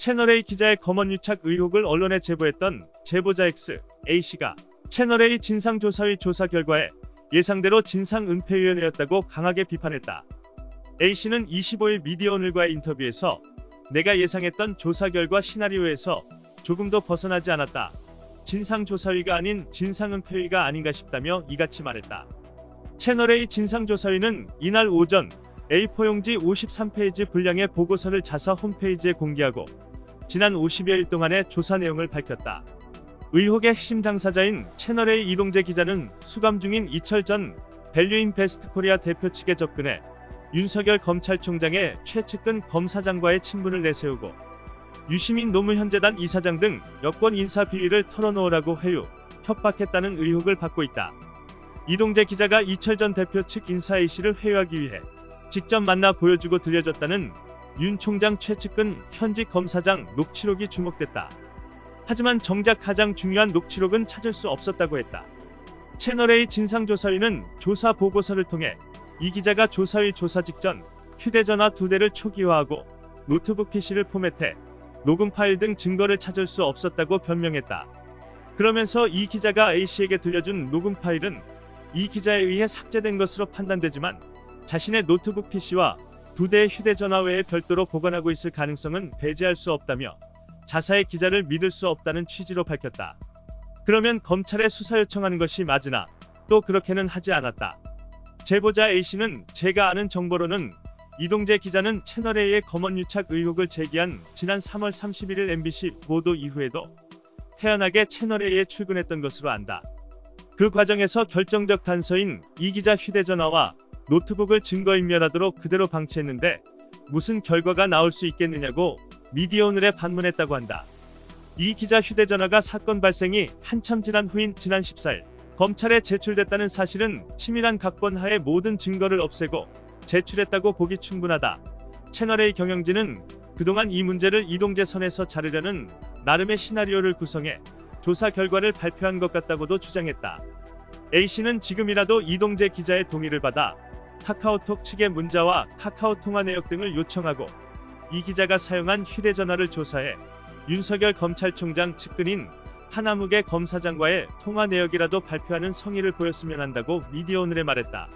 채널A 기자의 검언유착 의혹을 언론에 제보했던 제보자 X, A씨가 채널A 진상조사위 조사 결과에 예상대로 진상은폐위원회였다고 강하게 비판했다. A씨는 25일 미디어오늘과의 인터뷰에서 내가 예상했던 조사 결과 시나리오에서 조금도 벗어나지 않았다. 진상조사위가 아닌 진상은폐위가 아닌가 싶다며 이같이 말했다. 채널A 진상조사위는 이날 오전 A4용지 53페이지 분량의 보고서를 자사 홈페이지에 공개하고 지난 50여일 동안의 조사 내용을 밝혔다. 의혹의 핵심 당사자인 채널A 이동재 기자는 수감 중인 이철 전 밸류인베스트코리아 대표 측에 접근해 윤석열 검찰총장의 최측근 검사장과의 친분을 내세우고 유시민 노무현재단 이사장 등 여권 인사 비리를 털어놓으라고 회유, 협박했다는 의혹을 받고 있다. 이동재 기자가 이철 전 대표 측 인사 A씨를 회유하기 위해 직접 만나 보여주고 들려줬다는 윤 총장 최측근 현직 검사장 녹취록이 주목됐다. 하지만 정작 가장 중요한 녹취록은 찾을 수 없었다고 했다. 채널A 진상조사위는 조사 보고서를 통해 이 기자가 조사위 조사 직전 휴대전화 2대를 초기화하고 노트북 PC를 포맷해 녹음 파일 등 증거를 찾을 수 없었다고 변명했다. 그러면서 이 기자가 A씨에게 들려준 녹음 파일은 이 기자에 의해 삭제된 것으로 판단되지만 자신의 노트북 PC와 2대의 휴대전화 외에 별도로 보관하고 있을 가능성은 배제할 수 없다며 자사의 기자를 믿을 수 없다는 취지로 밝혔다. 그러면 검찰에 수사 요청하는 것이 맞으나 또 그렇게는 하지 않았다. 제보자 A씨는 제가 아는 정보로는 이동재 기자는 채널A의 검언유착 의혹을 제기한 지난 3월 31일 MBC 보도 이후에도 태연하게 채널A에 출근했던 것으로 안다. 그 과정에서 결정적 단서인 이 기자 휴대전화와 노트북을 증거인멸하도록 그대로 방치했는데 무슨 결과가 나올 수 있겠느냐고 미디어오늘에 반문했다고 한다. 이 기자 휴대전화가 사건 발생이 한참 지난 후인 지난 14일 검찰에 제출됐다는 사실은 치밀한 각본하에 모든 증거를 없애고 제출했다고 보기 충분하다. 채널A 경영진은 그동안 이 문제를 이동재 선에서 자르려는 나름의 시나리오를 구성해 조사 결과를 발표한 것 같다고도 주장했다. A씨는 지금이라도 이동재 기자의 동의를 받아 카카오톡 측의 문자와 카카오 통화 내역 등을 요청하고 이 기자가 사용한 휴대전화를 조사해 윤석열 검찰총장 측근인 하나무게 검사장과의 통화 내역이라도 발표하는 성의를 보였으면 한다고 미디어오늘에 말했다.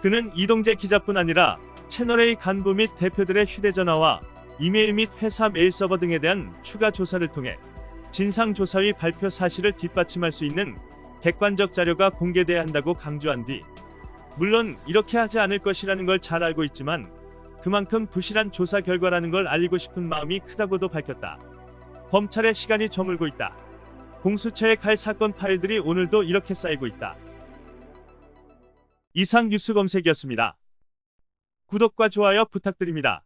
그는 이동재 기자뿐 아니라 채널A 간부 및 대표들의 휴대전화와 이메일 및 회사 메일 서버 등에 대한 추가 조사를 통해 진상조사위 발표 사실을 뒷받침할 수 있는 객관적 자료가 공개돼야 한다고 강조한 뒤 물론 이렇게 하지 않을 것이라는 걸 잘 알고 있지만 그만큼 부실한 조사 결과라는 걸 알리고 싶은 마음이 크다고도 밝혔다. 검찰의 시간이 저물고 있다. 공수처에 갈 사건 파일들이 오늘도 이렇게 쌓이고 있다. 이상 뉴스 검색이었습니다. 구독과 좋아요 부탁드립니다.